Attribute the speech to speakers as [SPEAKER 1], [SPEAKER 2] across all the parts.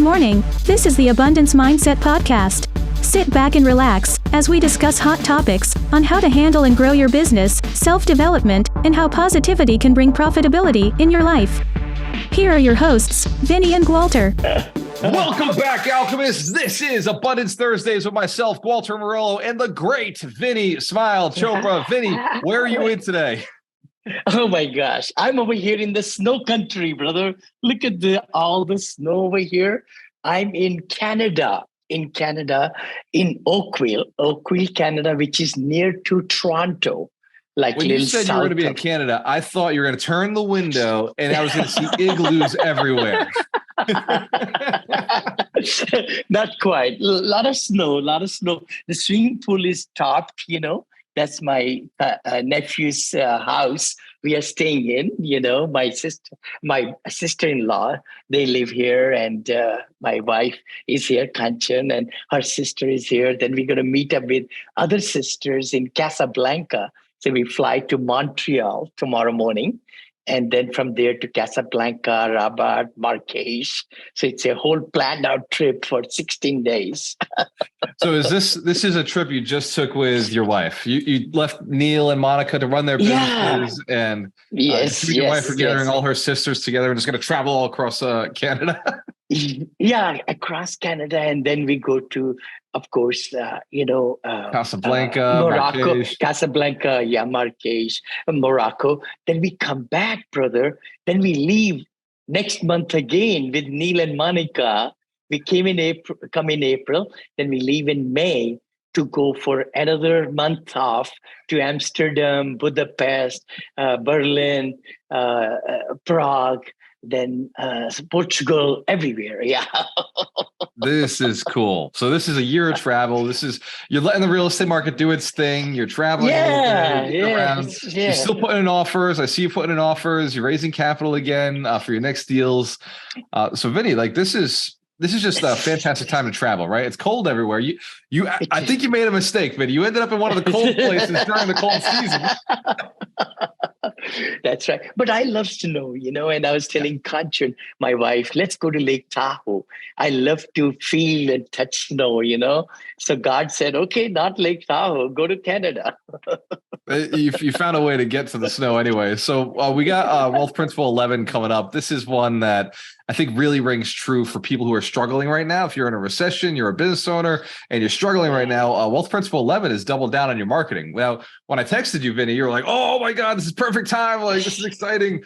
[SPEAKER 1] morning. This is the Abundance Mindset Podcast. Sit back and relax as we discuss hot topics on how to handle and grow your business, self-development, and how positivity can bring profitability in your life. Here are your hosts, Vinney and Walter.
[SPEAKER 2] Welcome back, Alchemists. This is Abundance Thursdays with myself, Walter Morello, and the great Vinney Smile Chopra. Vinney, where are you in today?
[SPEAKER 3] Oh my gosh, I'm over here in the snow country, brother. Look at all the snow over here. I'm in Canada, in Oakville, Canada, which is near to Toronto.
[SPEAKER 2] Like when you said you were going to be in Canada, I thought you were going to turn the window and I was going to see igloos everywhere.
[SPEAKER 3] Not quite. A lot of snow. The swimming pool is topped, That's my nephew's house we are staying in. My sister-in-law, they live here, and my wife is here, Kanchan, and her sister is here. Then we're going to meet up with other sisters in Casablanca. So we fly to Montreal tomorrow morning, and then from there to Casablanca, Rabat, Marrakech. So it's a whole planned out trip for 16 days.
[SPEAKER 2] So is this is a trip you just took with your wife? You left Neil and Monica to run their businesses, and your wife are gathering all her sisters together and just going to travel all across Canada.
[SPEAKER 3] Yeah, across Canada, and then we go to, of course,
[SPEAKER 2] Casablanca,
[SPEAKER 3] Morocco,
[SPEAKER 2] Marrakech.
[SPEAKER 3] Casablanca, Marrakech, Morocco. Then we come back, brother. Then we leave next month again with Neil and Monica. We come in April. Then we leave in May to go for another month off to Amsterdam, Budapest, Berlin, Prague, then Portugal, everywhere. Yeah.
[SPEAKER 2] This is cool. So this is a year of travel. You're letting the real estate market do its thing. You're traveling around. You're still putting in offers. I see you putting in offers. You're raising capital again for your next deals. So Vinney, this is just a fantastic time to travel, right? It's cold everywhere. I think you made a mistake, Vinney. You ended up in one of the cold places during the cold season.
[SPEAKER 3] That's right. But I love snow, and I was telling Kanchan, my wife, let's go to Lake Tahoe. I love to feel and touch snow, So God said, okay, not Lake Tahoe, go to Canada.
[SPEAKER 2] You found a way to get to the snow anyway. So we got Wealth Principle 11 coming up. This is one that I think really rings true for people who are struggling right now. If you're in a recession, you're a business owner, and you're struggling right now, Wealth Principle 11 is double down on your marketing. Now, when I texted you, Vinney, you were like, oh my God, this is perfect time. This is exciting.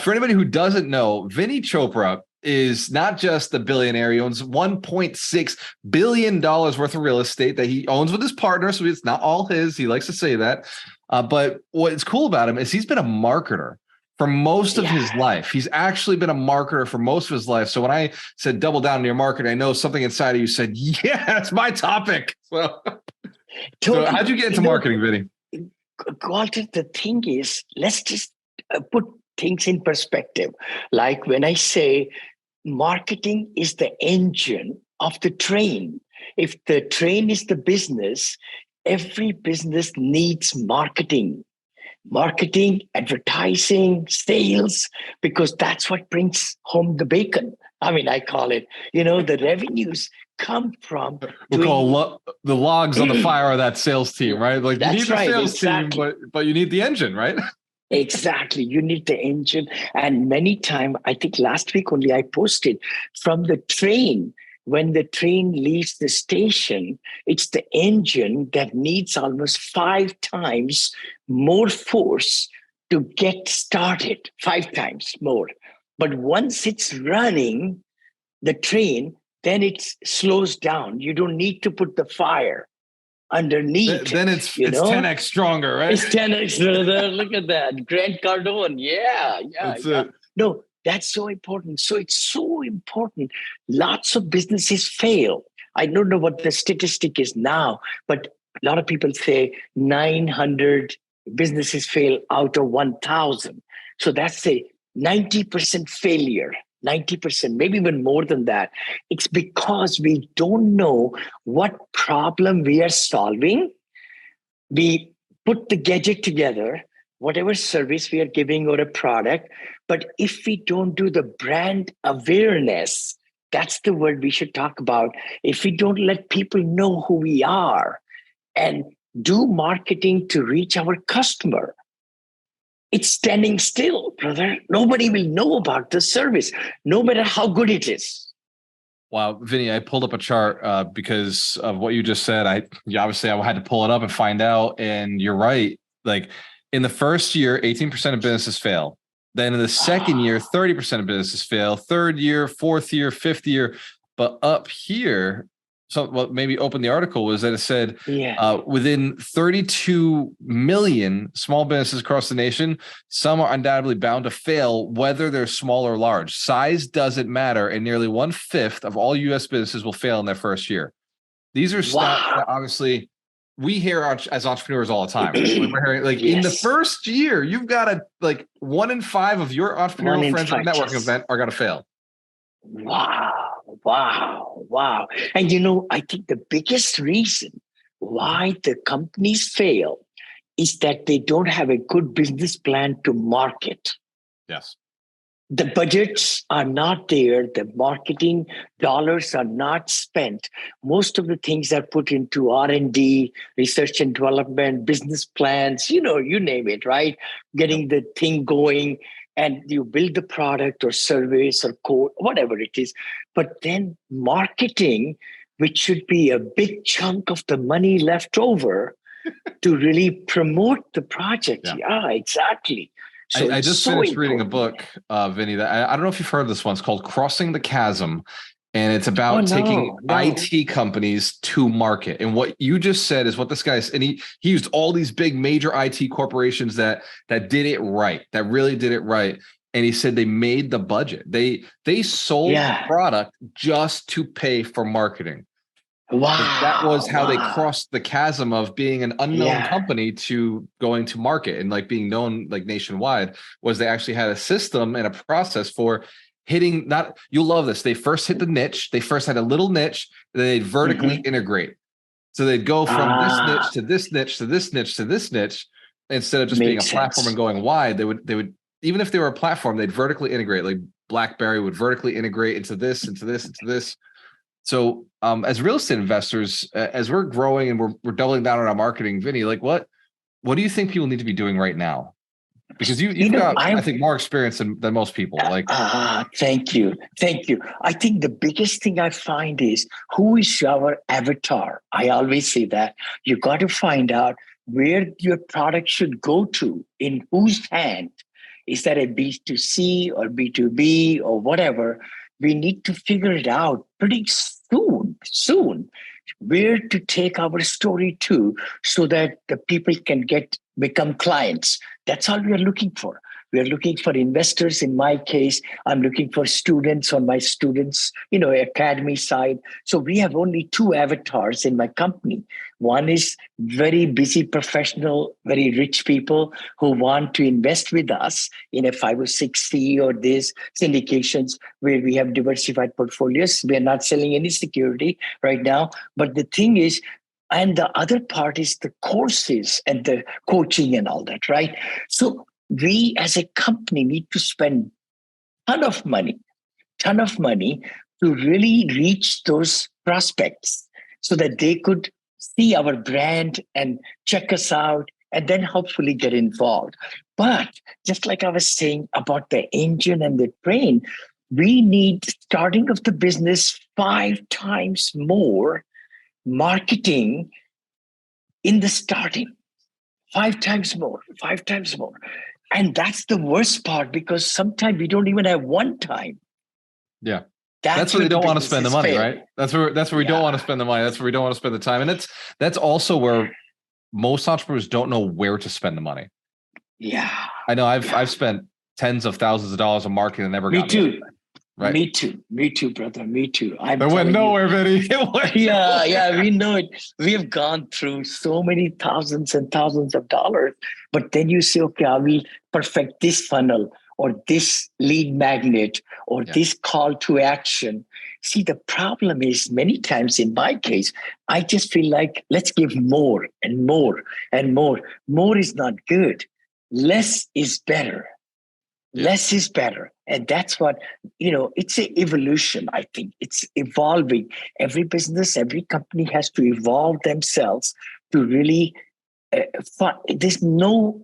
[SPEAKER 2] For anybody who doesn't know, Vinney Chopra is not just a billionaire. He owns $1.6 billion worth of real estate that he owns with his partner. So it's not all his. He likes to say that. But what's cool about him is he's been a marketer for most of his life. He's actually been a marketer for most of his life. So when I said double down on your marketing, I know something inside of you said, yeah, that's my topic. So how'd you get into marketing, Vinney?
[SPEAKER 3] Walter, the thing is, let's just put things in perspective. Like when I say marketing is the engine of the train. If the train is the business, every business needs marketing, advertising, sales, because that's what brings home the bacon. I call it, the revenues come from.
[SPEAKER 2] We'll call the logs on the fire of that sales team, right? You need the sales team, but you need the engine, right?
[SPEAKER 3] Exactly. You need the engine. And many times, I think last week only I posted from the train. When the train leaves the station, it's the engine that needs almost 5 times more force to get started, 5 times more. But once it's running, the train, then it slows down. You don't need to put the fire underneath.
[SPEAKER 2] Then it's 10x stronger, right?
[SPEAKER 3] It's 10x. Look at that. Grant Cardone. Yeah. No, that's so important. So it's so important. Lots of businesses fail. I don't know what the statistic is now, but a lot of people say 900 businesses fail out of 1,000. So that's a 90% failure. 90%, maybe even more than that. It's because we don't know what problem we are solving. We put the gadget together, whatever service we are giving or a product, but if we don't do the brand awareness, That's the word we should talk about. If we don't let people know who we are and do marketing to reach our customer, it's standing still, brother. Nobody will know about the service, no matter how good it is.
[SPEAKER 2] Wow, Vinney, I pulled up a chart because of what you just said. Obviously I had to pull it up and find out. And you're right. Like in the first year, 18% of businesses fail. Then in the second year, 30% of businesses fail. Third year, fourth year, fifth year. But up here, so what maybe opened the article was that it said within 32 million small businesses across the nation, some are undoubtedly bound to fail, whether they're small or large. Size doesn't matter, and nearly 1/5 of all U.S. businesses will fail in their first year. These are stats that obviously we hear as entrepreneurs all the time. We're hearing in the first year, you've got to 1 in 5 of your entrepreneurial friends at a networking event are going to fail.
[SPEAKER 3] Wow. And I think the biggest reason why the companies fail is that they don't have a good business plan to market.
[SPEAKER 2] Yes.
[SPEAKER 3] The budgets are not there. The marketing dollars are not spent. Most of the things are put into R&D, research and development, business plans, you name it, right? Getting the thing going, and you build the product or service or code, whatever it is. But then marketing, which should be a big chunk of the money left over to really promote the project. Yeah, exactly. So
[SPEAKER 2] I just finished reading a book, Vinney, that I don't know if you've heard of this one. It's called Crossing the Chasm. And it's about taking IT companies to market. And what you just said is what this guy's, and he used all these big major IT corporations that did it right, that really did it right. And he said they made the budget. They sold the product just to pay for marketing.
[SPEAKER 3] Wow.
[SPEAKER 2] And that was how they crossed the chasm of being an unknown company to going to market and being known nationwide. Was they actually had a system and a process for hitting, you'll love this. They first hit the niche. They first had a little niche. Then they'd vertically integrate. So they'd go from this niche to this niche to this niche to this niche, instead of just being a platform and going wide. They would, even if they were a platform, they'd vertically integrate. Like BlackBerry would vertically integrate into this, into this, into this. So as real estate investors, as we're growing and we're doubling down on our marketing, Vinney, what do you think people need to be doing right now? Because you've got, I think, more experience than most people.
[SPEAKER 3] Thank you. I think the biggest thing I find is, who is our avatar? I always say that you got to find out where your product should go to, in whose hand. Is that a B2C or B2B or whatever? We need to figure it out pretty soon, where to take our story to, so that the people can become clients. That's all we are looking for. We are looking for investors. In my case, I'm looking for students on my students, academy side. So we have only 2 avatars in my company. One is very busy professional, very rich people who want to invest with us in a 506C or this syndications, where we have diversified portfolios. We are not selling any security right now. But the thing is, and the other part is the courses and the coaching and all that, right? So we as a company need to spend ton of money to really reach those prospects, so that they could see our brand and check us out, and then hopefully get involved. But just like I was saying about the engine and the brain, we need, starting of the business, 5 times more marketing in the starting. 5 times more. And that's the worst part, because sometimes we don't even have one time.
[SPEAKER 2] Yeah. That's where they don't want to spend the money, right? That's where we don't want to spend the money. That's where we don't want to spend the time. And that's also where most entrepreneurs don't know where to spend the money.
[SPEAKER 3] Yeah.
[SPEAKER 2] I know I've spent tens of thousands of dollars on marketing and never got
[SPEAKER 3] anything.
[SPEAKER 2] Right?
[SPEAKER 3] Me too, brother. Me too.
[SPEAKER 2] It went nowhere, Vinney.
[SPEAKER 3] Yeah, we know it. We have gone through so many thousands and thousands of dollars, but then you say, okay, I will perfect this funnel or this lead magnet or this call to action. See, the problem is, many times in my case, I just feel like, let's give more and more and more. More is not good. Less is better. Less is better. And that's what, it's an evolution, I think. It's evolving. Every business, every company has to evolve themselves to really, there's no,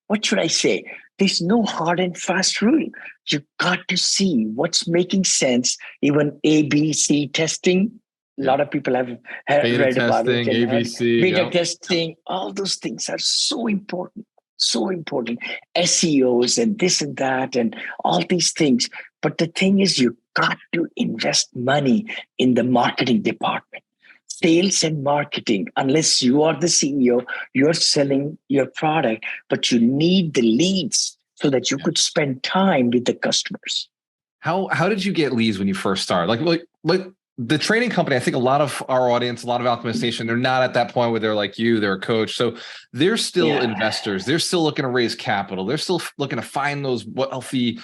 [SPEAKER 3] what should I say? There's no hard and fast rule. You got to see what's making sense. Even ABC testing, a lot of people have
[SPEAKER 2] beta
[SPEAKER 3] read about
[SPEAKER 2] testing,
[SPEAKER 3] it.
[SPEAKER 2] ABC,
[SPEAKER 3] Beta testing, all those things are so important. So important. SEOs and this and that and all these things. But the thing is, you got to invest money in the marketing department. Sales and marketing, unless you are the CEO, you're selling your product, but you need the leads so that you could spend time with the customers.
[SPEAKER 2] How did you get leads when you first started? Like the training company, I think a lot of our audience, a lot of Alchemist Nation, they're not at that point where they're like you, they're a coach. So they're still investors. They're still looking to raise capital. They're still looking to find those wealthy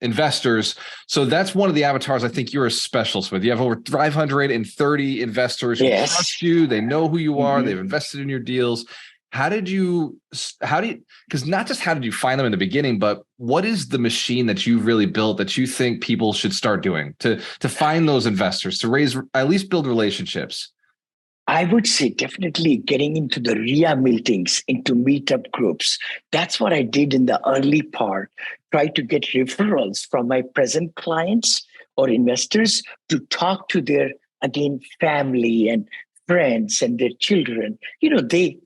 [SPEAKER 2] investors. So that's one of the avatars I think you're a specialist with. You have over 530 investors who trust you. They know who you are. They've invested in your deals. Because not just how did you find them in the beginning, but what is the machine that you've really built that you think people should start doing to find those investors, to at least build relationships?
[SPEAKER 3] I would say definitely getting into the RIA meetings, into meetup groups. That's what I did in the early part. Try to get referrals from my present clients or investors to talk to their, again, family and friends and their children. They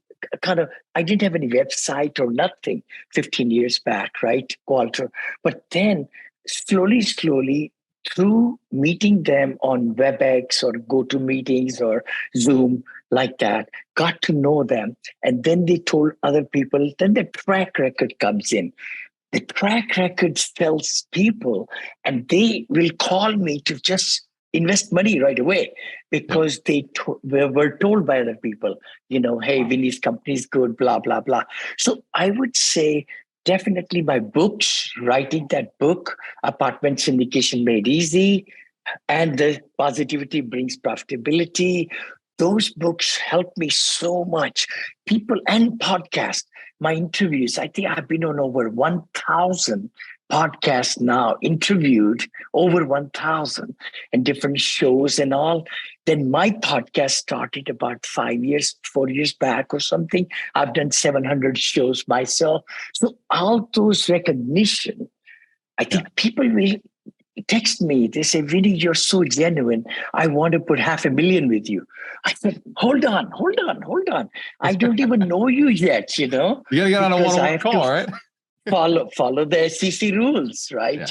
[SPEAKER 3] I didn't have any website or nothing 15 years back, right, Walter? But then slowly, through meeting them on WebEx or GoToMeetings or Zoom like that, got to know them. And then they told other people, then the track record comes in. The track record tells people, and they will call me to just invest money right away because they were told by other people, hey, Vinney's company is good, blah, blah, blah. So I would say definitely my books, writing that book, Apartment Syndication Made Easy, and The Positivity Brings Profitability. Those books helped me so much. People and podcasts, my interviews, I think I've been on over 1,000 podcasts now, interviewed over 1,000 and different shows and all. Then my podcast started about 4 years back or something. I've done 700 shows myself. So all those recognition, I think people will text me. They say, Vinney, you're so genuine. I want to put $500,000 with you. I said, hold on. I don't even know you yet,
[SPEAKER 2] You got to get on a one-on-one call, right?
[SPEAKER 3] follow the SEC rules, right?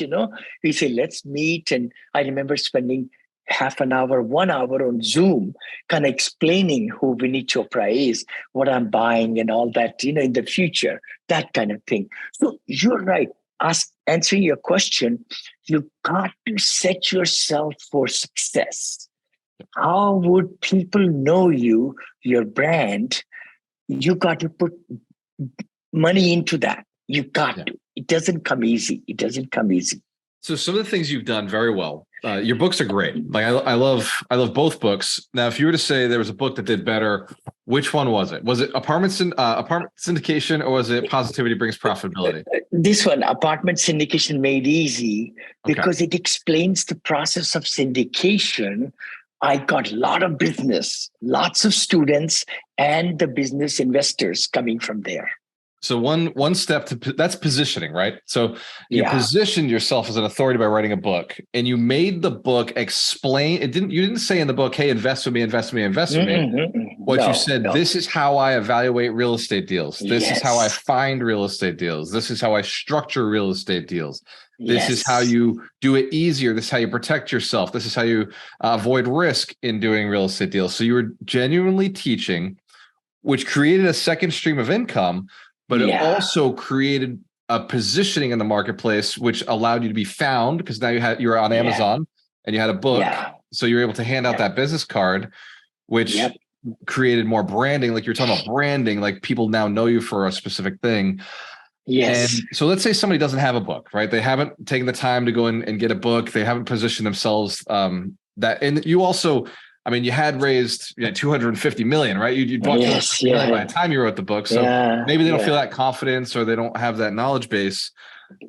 [SPEAKER 3] We say, let's meet. And I remember spending half an hour, 1 hour on Zoom, kind of explaining who Vinney Chopra is, what I'm buying and all that, in the future, that kind of thing. So you're right. Answering your question, you got to set yourself for success. How would people know you, your brand? You got to put money into that. You got to. It doesn't come easy. So
[SPEAKER 2] some of the things you've done very well. Your books are great. Like I love both books. Now, if you were to say there was a book that did better, which one was it? Was it Apartment Syndication, or was it Positivity Brings Profitability?
[SPEAKER 3] This one, Apartment Syndication Made Easy, because it explains the process of syndication. I got a lot of business, lots of students, and the business investors coming from there.
[SPEAKER 2] So one step that's positioning, right? So you positioned yourself as an authority by writing a book, and you made the book explain. You didn't say in the book, "Hey, invest with me." What you said, this is how I evaluate real estate deals. This is how I find real estate deals. This is how I structure real estate deals. This is how you do it easier. This is how you protect yourself. This is how you avoid risk in doing real estate deals. So you were genuinely teaching, which created a second stream of income. But it also created a positioning in the marketplace, which allowed you to be found, because now you were on Amazon and you had a book. So you were able to hand out that business card, which created more branding. Like you're talking about branding, like people now know you for a specific thing. Yes. And so let's say somebody doesn't have a book, right? They haven't taken the time to go in and get a book. They haven't positioned themselves and you also, you had raised $250 million, right? You bought $250 million by the time you wrote the book. So maybe they don't feel that confidence, or they don't have that knowledge base.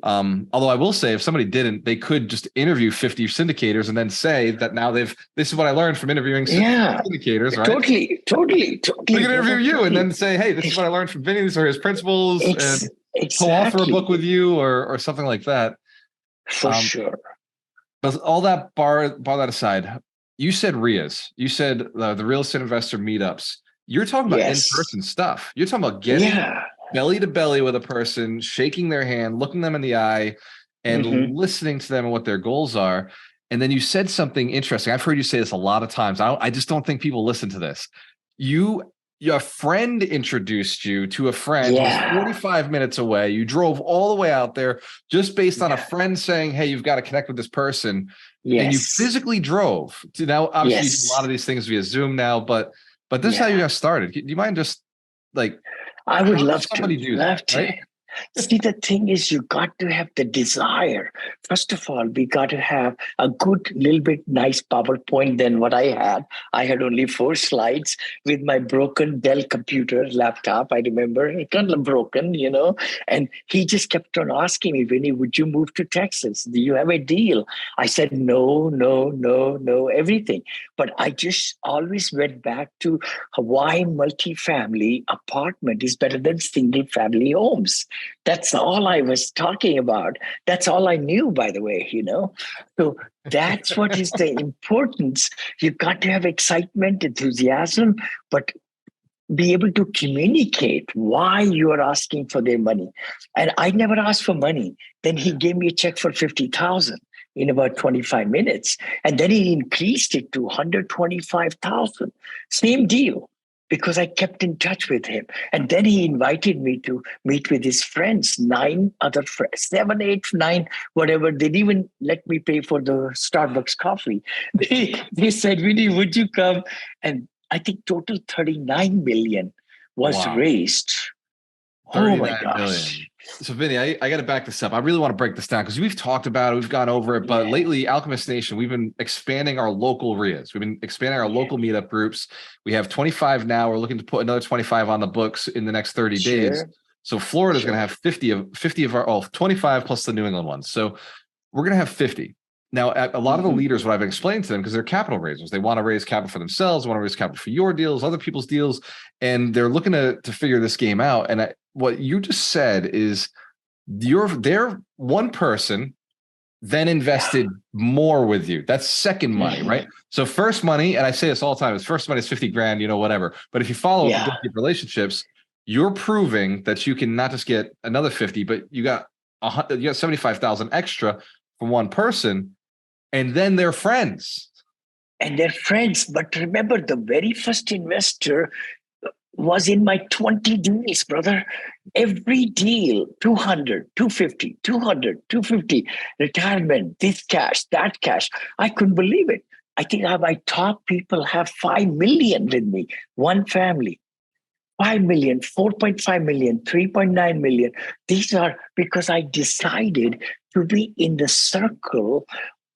[SPEAKER 2] Although I will say, if somebody didn't, they could just interview 50 syndicators and then say that now this is what I learned from interviewing syndicators, right?
[SPEAKER 3] Totally.
[SPEAKER 2] We can interview you and then say, hey, this is what I learned from Vinney. These are his principles, and co-author a book with you or something like that.
[SPEAKER 3] For sure.
[SPEAKER 2] But all that bar that aside, you said RIAs. You said the real estate investor meetups. You're talking about in-person stuff. You're talking about getting belly to belly with a person, shaking their hand, looking them in the eye, and listening to them and what their goals are. And then you said something interesting. I've heard you say this a lot of times. I just don't think people listen to this. Your friend introduced you to a friend who was 45 minutes away. You drove all the way out there just based on a friend saying, hey, you've got to connect with this person. And you physically drove to now, obviously you do a lot of these things via Zoom now, but this is how you got started. Do you mind just like,
[SPEAKER 3] I would love to
[SPEAKER 2] do that, right?
[SPEAKER 3] See, the thing is, you got to have the desire. First of all, we got to have a good, little bit nice PowerPoint than what I had. I had only 4 slides with my broken Dell computer laptop. I remember it kind of broken, and he just kept on asking me, Vinney, would you move to Texas? Do you have a deal? I said, no, everything. But I just always went back to why multifamily apartment is better than single family homes. That's all I was talking about. That's all I knew, by the way, So that's what is the importance. You've got to have excitement, enthusiasm, but be able to communicate why you are asking for their money. And I never asked for money. Then he gave me a check for $50,000 in about 25 minutes. And then he increased it to $125,000. Same deal. Because I kept in touch with him. And then he invited me to meet with his friends, 9 other friends, 7, 8, 9, whatever. They didn't even let me pay for the Starbucks coffee. They said, Vinney, would you come? And I think total 39 million was raised. Oh my gosh.
[SPEAKER 2] Million. So Vinney, I got to back this up. I really want to break this down because we've talked about it, we've gone over it, but lately, Alchemist Nation, we've been expanding our local RIAs. We've been expanding our local meetup groups. We have 25 now. We're looking to put another 25 on the books in the next 30 days. So Florida is going to have 50 of our 25 plus the New England ones. So we're going to have 50. Now, a lot of the leaders, what I've explained to them, because they're capital raisers, they want to raise capital for themselves, want to raise capital for your deals, other people's deals, and they're looking to figure this game out. And what you just said is they're one person then invested more with you. That's second money, right? So first money, and I say this all the time, is first money is 50 grand, whatever. But if you follow up with deep relationships, you're proving that you can not just get another 50, but you got 75,000 extra from one person. And then they're friends.
[SPEAKER 3] And they're friends. But remember, the very first investor was in my 20 deals, brother. Every deal, 200, 250, 200, 250, retirement, this cash, that cash. I couldn't believe it. I think my top people have 5 million with me, one family. 5 million, 4.5 million, 3.9 million. These are because I decided to be in the circle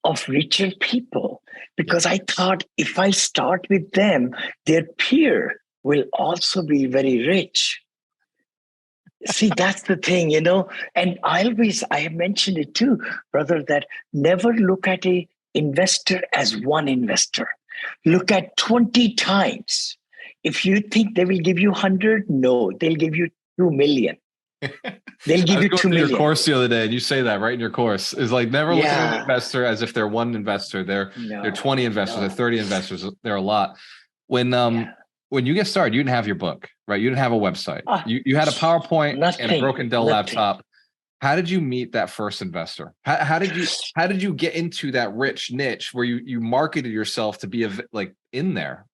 [SPEAKER 3] of richer people, because I thought if I start with them, their peer will also be very rich. See, that's the thing, and I have mentioned it too, brother, that never look at an investor as one investor. Look at 20 times. If you think they will give you 100, no, they'll give you 2 million. They'll give you 2 million.
[SPEAKER 2] Your course the other day, and you say that right in your course is like never look at an investor as if they're one investor. They're 20 investors, they're 30 investors. They're a lot. When you get started, you didn't have your book, right? You didn't have a website. You had a PowerPoint and a broken Dell laptop. How did you meet that first investor? How did you get into that rich niche where you marketed yourself to be in there?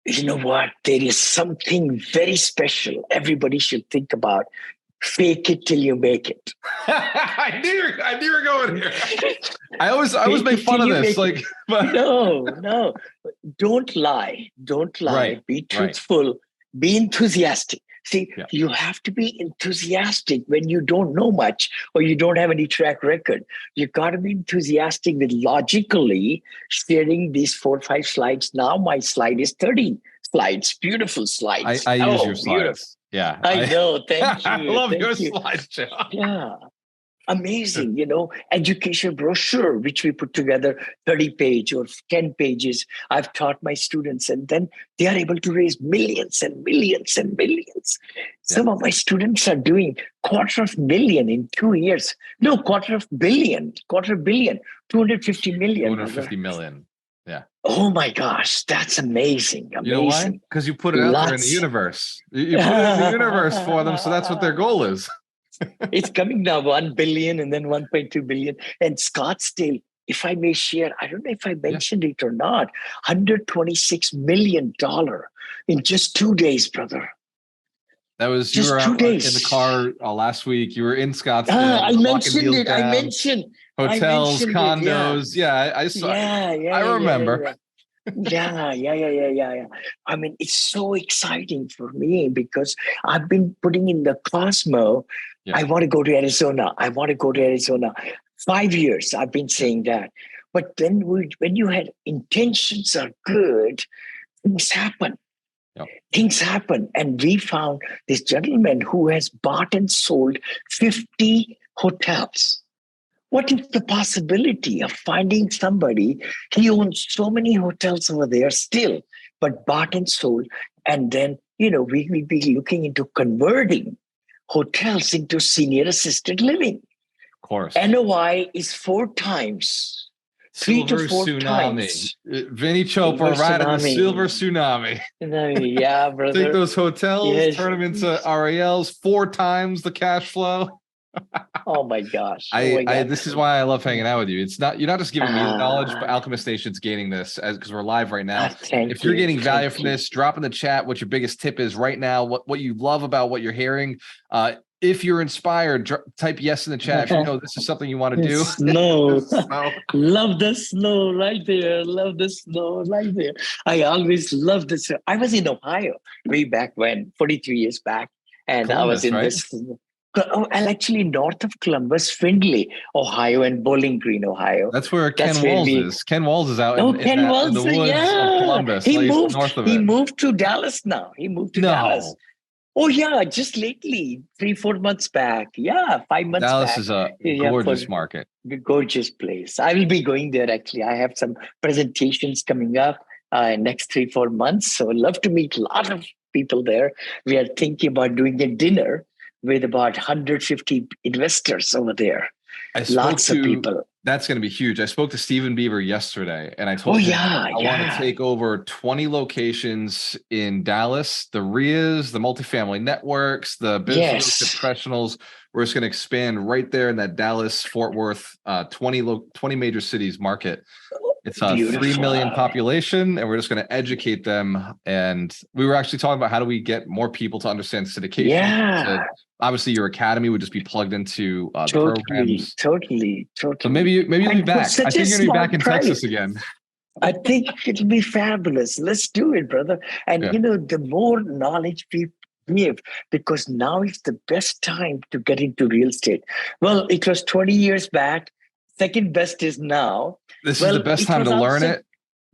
[SPEAKER 3] You know what? There is something very special everybody should think about. Fake it till you make it.
[SPEAKER 2] I knew you were going here. I always make fun of this.
[SPEAKER 3] No. Don't lie. Right, be truthful. Right. Be enthusiastic. See, you have to be enthusiastic when you don't know much or you don't have any track record. You got to be enthusiastic with logically sharing these 4 or 5 slides. Now my slide is 30 slides. Beautiful slides.
[SPEAKER 2] I use your slides. Beautiful. Yeah.
[SPEAKER 3] I know. Thank you.
[SPEAKER 2] I love your slides, Joe.
[SPEAKER 3] Yeah. Amazing, education brochure, which we put together 30 page or 10 pages. I've taught my students, and then they are able to raise millions and millions and millions. Some of my students are doing $250,000 in 2 years. No, $250 million, 250 million.
[SPEAKER 2] 250 million. Yeah.
[SPEAKER 3] Oh my gosh, that's amazing. Amazing.
[SPEAKER 2] You know why? Because you put it out there in the universe. You put it in the universe for them, so that's what their goal is.
[SPEAKER 3] It's coming now, 1 billion and then 1.2 billion. And Scottsdale, if I may share, I don't know if I mentioned it or not, $126 million in just 2 days, brother.
[SPEAKER 2] That was,
[SPEAKER 3] just
[SPEAKER 2] you were
[SPEAKER 3] 2
[SPEAKER 2] out
[SPEAKER 3] days.
[SPEAKER 2] in the car last week. You were in Scottsdale.
[SPEAKER 3] I mentioned it.
[SPEAKER 2] Down,
[SPEAKER 3] I mentioned
[SPEAKER 2] hotels,
[SPEAKER 3] it,
[SPEAKER 2] condos. Yeah, I saw. I remember.
[SPEAKER 3] Yeah. I mean, it's so exciting for me because I've been putting in the Cosmo. I want to go to Arizona. 5 years I've been saying that. But then when you had intentions are good, things happen. Things happen. And we found this gentleman who has bought and sold 50 hotels. What is the possibility of finding somebody? He owns so many hotels over there still, but bought and sold. And then, we will be looking into converting hotels into senior assisted living.
[SPEAKER 2] Of course.
[SPEAKER 3] NOI is 4 times.
[SPEAKER 2] Silver
[SPEAKER 3] 3 to 4
[SPEAKER 2] tsunami.
[SPEAKER 3] times.
[SPEAKER 2] Vinney Chopra riding the silver tsunami.
[SPEAKER 3] Yeah, brother.
[SPEAKER 2] Take those hotels, turn them into RALs, 4 times the cash flow.
[SPEAKER 3] Oh my gosh.
[SPEAKER 2] This is why I love hanging out with you. It's not, you're not just giving me the knowledge, but Alchemist Nation's gaining this because we're live right now. If you're getting value from this, drop in the chat what your biggest tip is right now, what you love about what you're hearing. If you're inspired, type yes in the chat. If you know this is something you want to do.
[SPEAKER 3] Snow. Love the snow right there. Love the snow right there. I always loved this. I was in Ohio way back when, 43 years back. And Columbus, I was in this. And actually north of Columbus, Findlay, Ohio, and Bowling Green, Ohio.
[SPEAKER 2] That's where Ken Walls is. Ken Walls is out in the woods of Columbus.
[SPEAKER 3] He moved to Dallas now. Dallas. Oh, yeah, just lately, 3-4 months back. Yeah, 5 months
[SPEAKER 2] Dallas
[SPEAKER 3] back.
[SPEAKER 2] Is a gorgeous market.
[SPEAKER 3] Gorgeous place. I will be going there, actually. I have some presentations coming up next 3-4 months. So I'd love to meet a lot of people there. We are thinking about doing a dinner with about 150 investors over there. Lots of people.
[SPEAKER 2] That's going to be huge. I spoke to Stephen Beaver yesterday, and I told him I want to take over 20 locations in Dallas, the RIAs, the multifamily networks, the business professionals. We're just going to expand right there in that Dallas, Fort Worth, 20 major cities market. It's a 3 million population, and we're just going to educate them. And we were actually talking about how do we get more people to understand syndication.
[SPEAKER 3] Yeah.
[SPEAKER 2] Obviously, your academy would just be plugged into the programs.
[SPEAKER 3] Totally.
[SPEAKER 2] So maybe you'll be back. I think you're going to be back in Texas again.
[SPEAKER 3] I think it'll be fabulous. Let's do it, brother. And the more knowledge we give, because now is the best time to get into real estate. Well, it was 20 years back. Second best is now.
[SPEAKER 2] This is the best time to learn it,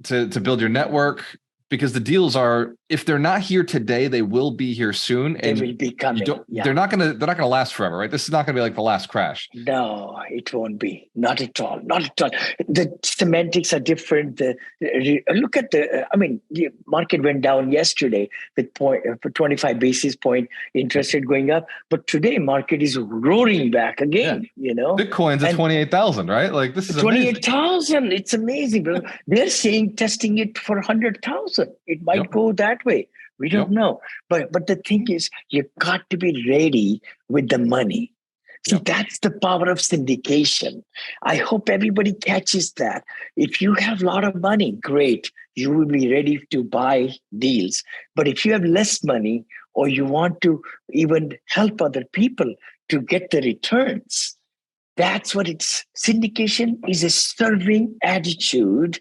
[SPEAKER 2] to build your network, because the deals are, if they're not here today, they will be here soon. And
[SPEAKER 3] they will be coming.
[SPEAKER 2] They're not gonna last forever, right? This is not gonna be like the last crash.
[SPEAKER 3] No, it won't be. Not at all. The semantics are different. Look at the market went down yesterday with 25 basis point interest rate going up, but today market is roaring back again.
[SPEAKER 2] Bitcoin's at 28,000, right? Like this is
[SPEAKER 3] 28,000. It's amazing, bro. They're saying testing it for 100,000. It might go that way. We don't know. But the thing is, you've got to be ready with the money. See, that's the power of syndication. I hope everybody catches that. If you have a lot of money, great. You will be ready to buy deals. But if you have less money, or you want to even help other people to get the returns, that's what it's. Syndication is a serving attitude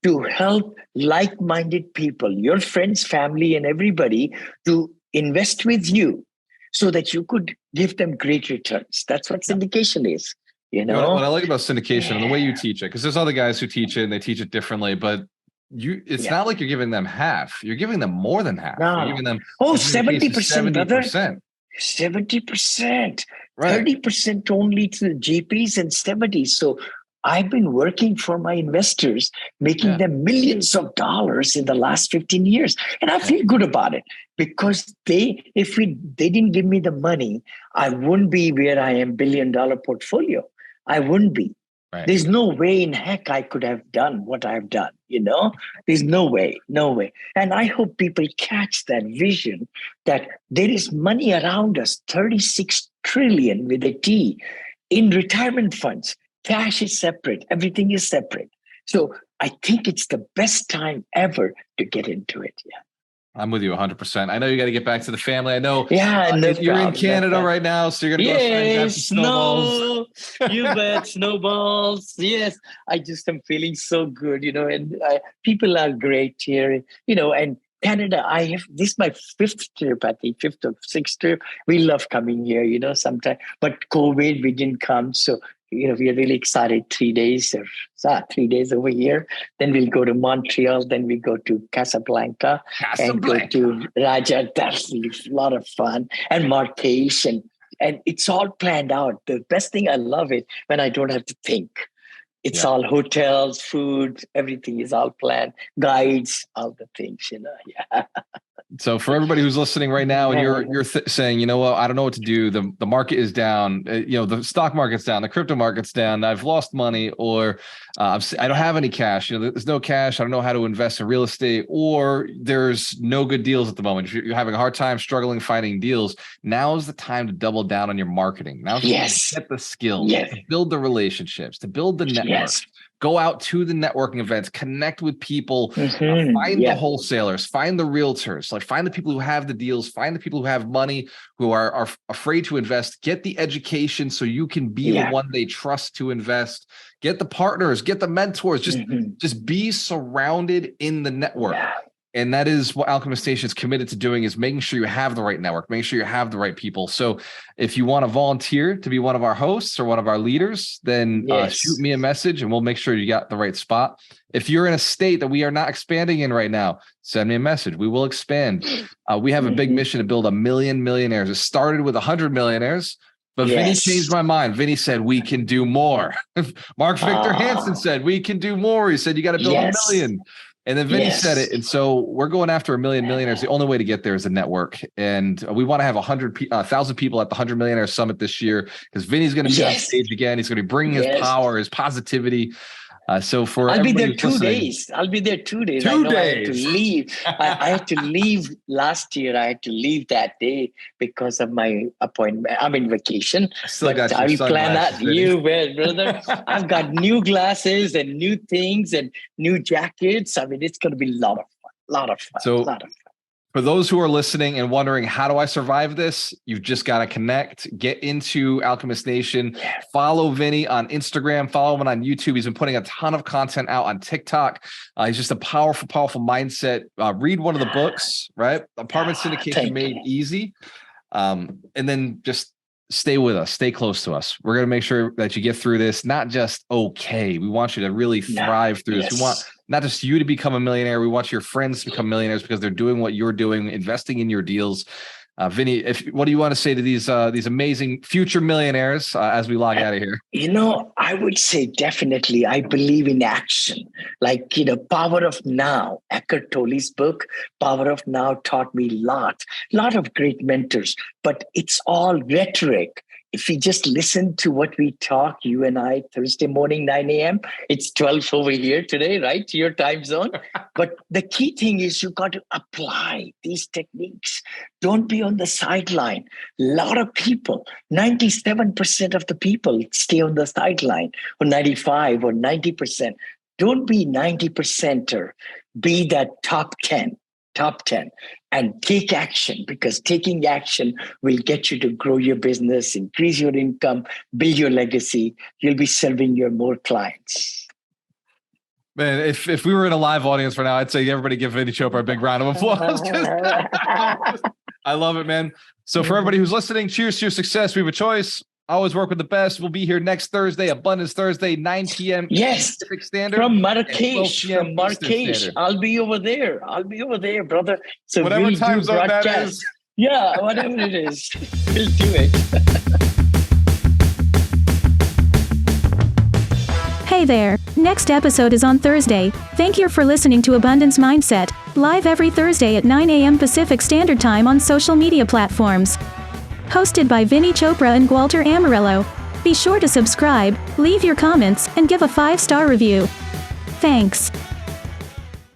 [SPEAKER 3] to help like-minded people, your friends, family, and everybody to invest with you so that you could give them great returns. That's what syndication is. What
[SPEAKER 2] I like about syndication and the way you teach it, because there's other guys who teach it and they teach it differently, but it's not like you're giving them half. You're giving them more than half.
[SPEAKER 3] No.
[SPEAKER 2] You're giving them
[SPEAKER 3] 70%, brother. 70%,
[SPEAKER 2] Right.
[SPEAKER 3] 30% only to the GPs and 70. So I've been working for my investors, making them millions of dollars in the last 15 years. And I feel good about it because they didn't give me the money, I wouldn't be where I am, $1 billion portfolio. I wouldn't be.
[SPEAKER 2] Right.
[SPEAKER 3] There's no way in heck I could have done what I've done, There's no way. And I hope people catch that vision that there is money around us, 36 trillion with a T in retirement funds. Cash is separate. Everything is separate. So I think it's the best time ever to get into it. Yeah.
[SPEAKER 2] I'm with you 100%. I know you got to get back to the family. I know
[SPEAKER 3] you're
[SPEAKER 2] in Canada right now, so you're going to go grab some snowballs.
[SPEAKER 3] You bet, snowballs. Yes, I just am feeling so good, and people are great here, and Canada, this is my fifth trip, I think, fifth or sixth trip. We love coming here, sometimes, but COVID, we didn't come. So, we are really excited. 3 days over here. Then we'll go to Montreal. Then we go to Casablanca. And go to Raja. That's a lot of fun. And Marrakesh. And it's all planned out. The best thing, I love it when I don't have to think. It's all hotels, food, everything is all planned. Guides, all the things, Yeah.
[SPEAKER 2] So for everybody who's listening right now, and you're saying, you know what, I don't know what to do. The market is down. The stock market's down. The crypto market's down. I've lost money, or I don't have any cash. There's no cash. I don't know how to invest in real estate, or there's no good deals at the moment. If you're having a hard time struggling finding deals, now is the time to double down on your marketing. Now is the time to get the skills, to build the relationships, to build the network. Go out to the networking events, connect with people, find the wholesalers, find the realtors, find the people who have the deals, find the people who have money, who are afraid to invest, get the education so you can be the one they trust to invest, get the partners, get the mentors, just be surrounded in the network. Yeah. And that is what Alchemist Nation is committed to doing, is making sure you have the right network, making sure you have the right people. So if you want to volunteer to be one of our hosts or one of our leaders, then shoot me a message and we'll make sure you got the right spot. If you're in a state that we are not expanding in right now, send me a message. We will expand. We have a big mission to build 1 million millionaires. It started with 100 millionaires. But Vinney changed my mind. Vinney said, we can do more. Mark Victor Hansen said, we can do more. He said, you got to build 1 million. And then Vinney said it. And so we're going after 1 million millionaires. The only way to get there is a network. And we want to have 1,000 people at the 100 Millionaire Summit this year, because Vinny's going to be on stage again. He's going to be bringing his power, his positivity. So
[SPEAKER 3] I'll be there 2 days. I had to leave. I had to leave last year. I had to leave that day because of my appointment. I'm in vacation.
[SPEAKER 2] I will plan that.
[SPEAKER 3] You bet, brother. I've got new glasses and new things and new jackets. It's going to be a lot of fun.
[SPEAKER 2] For those who are listening and wondering, how do I survive this? You've just got to connect, get into Alchemist Nation, follow Vinney on Instagram, follow him on YouTube. He's been putting a ton of content out on TikTok. He's just a powerful, powerful mindset. Read one of the books, right? Apartment Syndication Made Easy. And then just stay with us, stay close to us. We're going to make sure that you get through this, not just okay. We want you to really thrive through this. We want not just you to become a millionaire. We want your friends to become millionaires because they're doing what you're doing, investing in your deals. Vinney, what do you want to say to these amazing future millionaires as we log out of here?
[SPEAKER 3] I would say definitely I believe in action. Power of Now. Eckhart Tolle's book, Power of Now, taught me a lot of great mentors, but it's all rhetoric. If you just listen to what we talk, you and I, Thursday morning, 9 a.m., it's 12 over here today, right? To your time zone. But the key thing is you got to apply these techniques. Don't be on the sideline. A lot of people, 97% of the people stay on the sideline, or 95 or 90%. Don't be 90%er. Be that top 10, and take action, because taking action will get you to grow your business, increase your income, build your legacy. You'll be serving your more clients.
[SPEAKER 2] Man, if we were in a live audience right now, I'd say everybody give Vinney Chopra a big round of applause. I love it, man. So for everybody who's listening, cheers to your success. We have a choice. Always work with the best. We'll be here next Thursday, Abundance Thursday, 9 p.m. Pacific Standard.
[SPEAKER 3] From Marrakesh. I'll be over there, brother. So
[SPEAKER 2] whatever time zone that is.
[SPEAKER 3] Yeah, whatever it is, we'll do it.
[SPEAKER 1] Hey there, next episode is on Thursday. Thank you for listening to Abundance Mindset, live every Thursday at 9 a.m. Pacific Standard Time on social media platforms. Hosted by Vinney Chopra and Walter Amarillo. Be sure to subscribe, leave your comments, and give a 5-star review. Thanks.